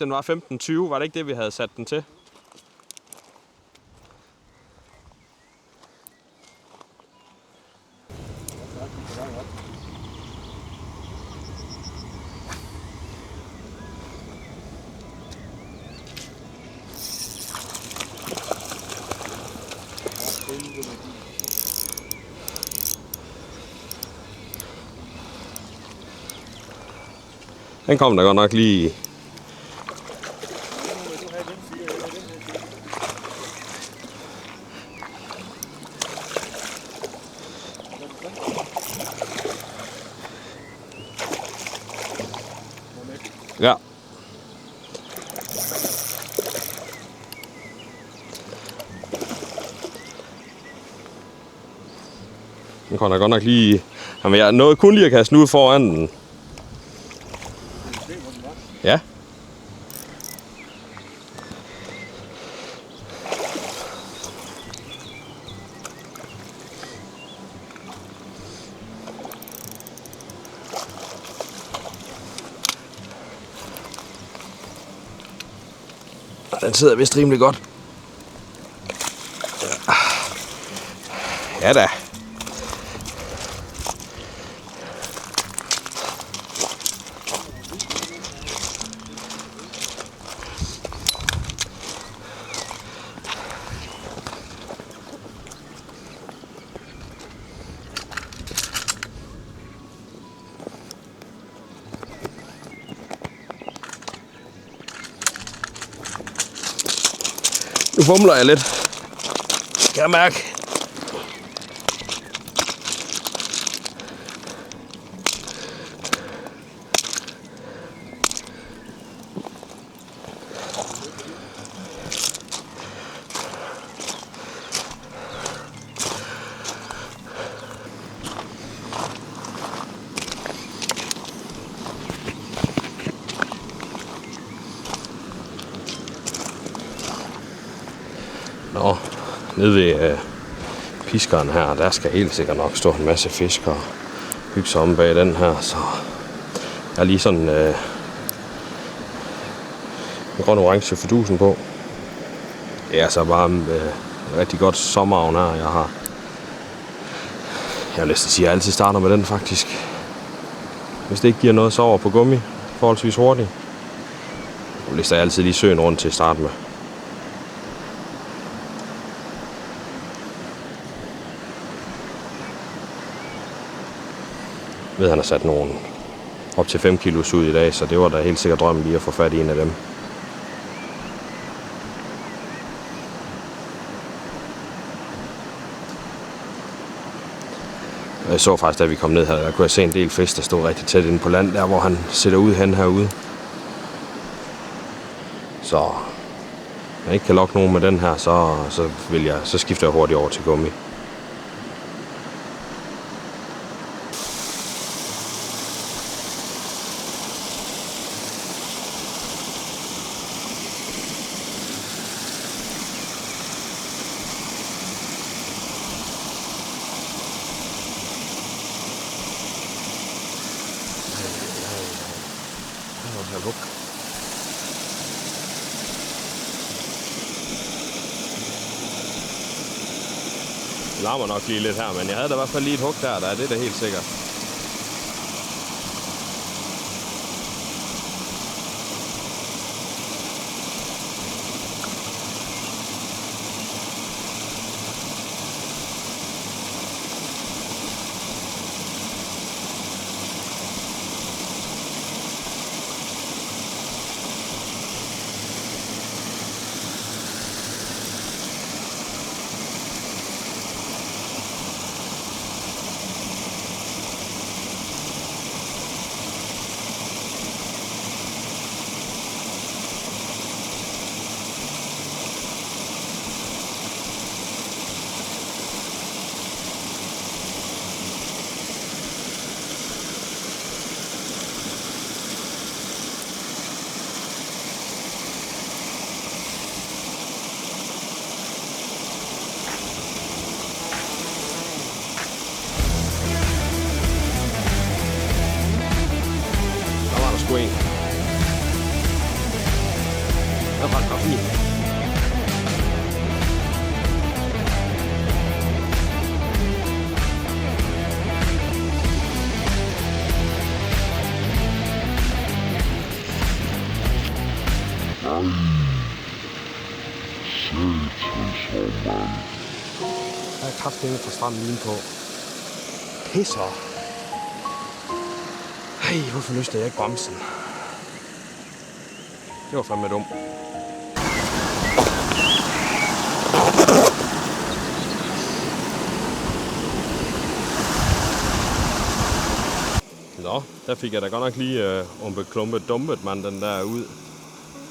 Ja, den var 15-20. Var det ikke det, vi havde sat den til? Den kom der godt nok lige. Ja. Den kom der godt nok lige. Jamen, jeg nåede kun lige at kaste den ud foran den. Ja. Den sidder vist rimelig godt. Ja da. Nu fumler jeg lidt. Kan jeg mærke. Nå, nede ved piskeren her, der skal helt sikkert nok stå en masse fisk og hygge sig om bag den her, så jeg er lige sådan en grøn-orange fidusen på. Det er altså bare rigtig godt sommeravn her, jeg har. Jeg har lyst til at sige, at jeg altid starter med den faktisk. Hvis det ikke giver noget, så over på gummi forholdsvis hurtigt. Så lister jeg altid lige søen rundt til at starte med. Jeg ved, han har sat nogle op til 5 kilos ud i dag, så det var da helt sikkert drømmen lige at få fat i en af dem. Jeg så faktisk, da vi kom ned her, der kunne jeg se en del fisk, der stod rigtig tæt inde på land, der hvor han sætter ud hen herude. Så jeg ikke kan lokke nogen med den her, så skifter jeg hurtigt over til gummi. Det larmer nok lige lidt her, men jeg havde da i hvert fald lige et hug der er det da helt sikkert. kraftedeme fra stranden udenpå. Pisser. Hey, hvorfor løste jeg ikke bremsen? Det var fandme dumt. Nå, der fik jeg da godt nok lige dumpet man den der ud.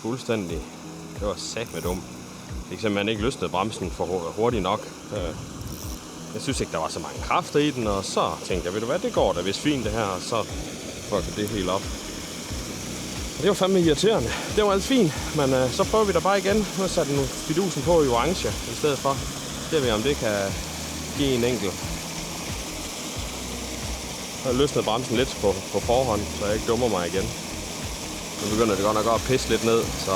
Fuldstændig. Det var satme dumt. Det er simpelthen ikke løsnet bremsen for hurtigt nok. Jeg synes ikke, der var så mange kræfter i den, og så tænkte jeg, ved du hvad, det går da vist fint det her, og så fucker det helt op. Og det var fandme irriterende. Det var alt fint, men så prøver vi da bare igen. Nu satte den fidusen på i orange i stedet for. Det vi om det kan give en enkelt. Jeg har løsnet bremsen lidt på forhånd, så jeg ikke dummer mig igen. Nu begynder det godt nok at pisse lidt ned, så...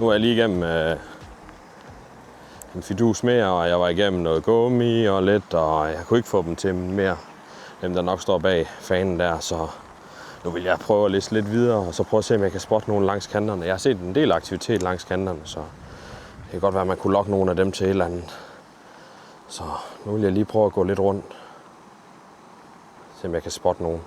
Nu er jeg lige igennem en fidus mere, og jeg var igennem noget gummi og lidt, og jeg kunne ikke få dem til mere. Dem, der nok står bag fanen der, så nu vil jeg prøve at læse lidt videre, og så prøve at se, om jeg kan spotte nogen langs kanterne. Jeg har set en del aktivitet langs kanterne, så det kan godt være, at man kunne lokke nogle af dem til et eller andet. Så nu vil jeg lige prøve at gå lidt rundt, se om jeg kan spotte nogen.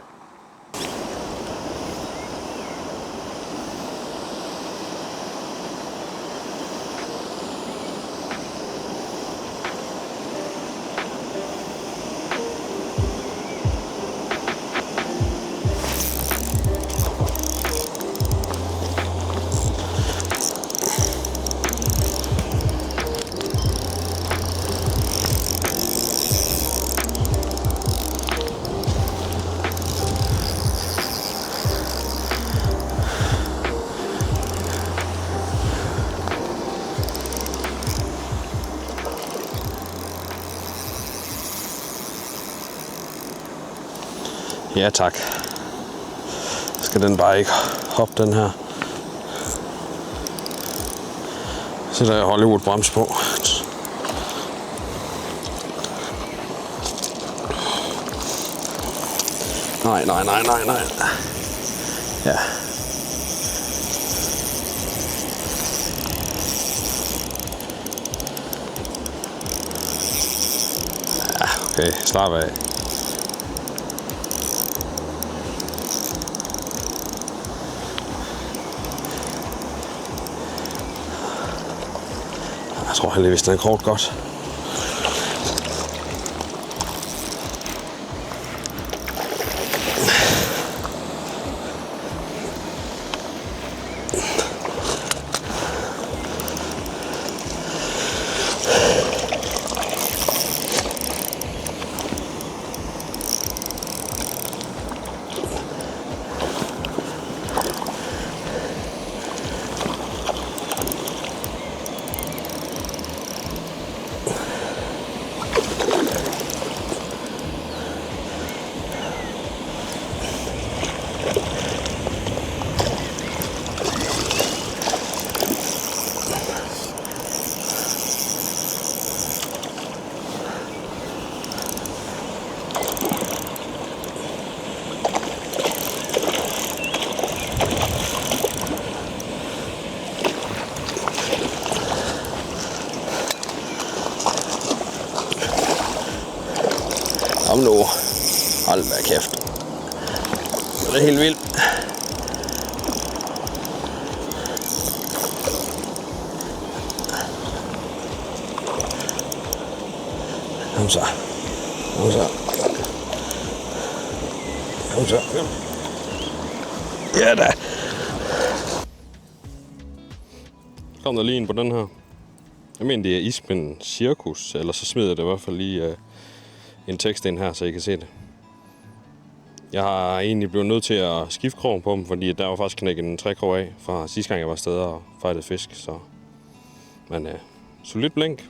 Ja tak. Skal den bare ikke hoppe, den her. Så der er Hollywood brems på. Nej. Ja. Ja, okay. Slap af. Jeg tror heldigvis, den er kort godt. Kom nu. Hold da kæft. Det er helt vildt. Kom så. Ja da. Kom der lige en på den her. Jeg mener, det er Isbind Cirkus, eller så smider jeg det i hvert fald lige en tekst ind her, så I kan se det. Jeg har egentlig blevet nødt til at skifte krogen på dem, fordi der var faktisk knækket en trækrog af fra sidste gang, jeg var afsted og fejlede fisk. Så. Men solidt blink.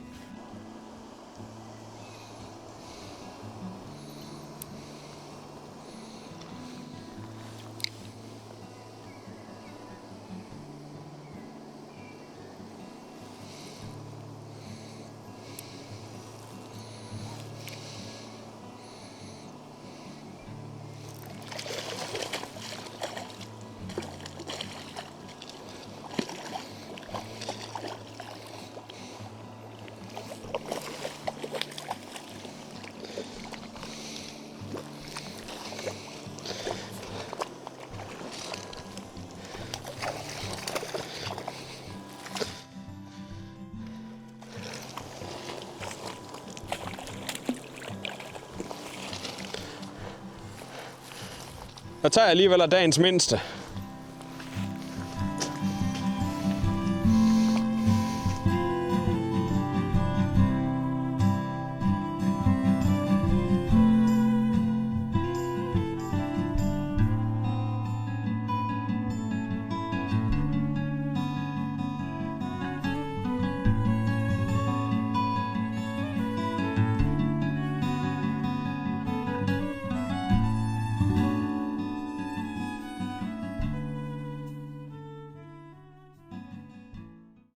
Der tager jeg alligevel af dagens mindste.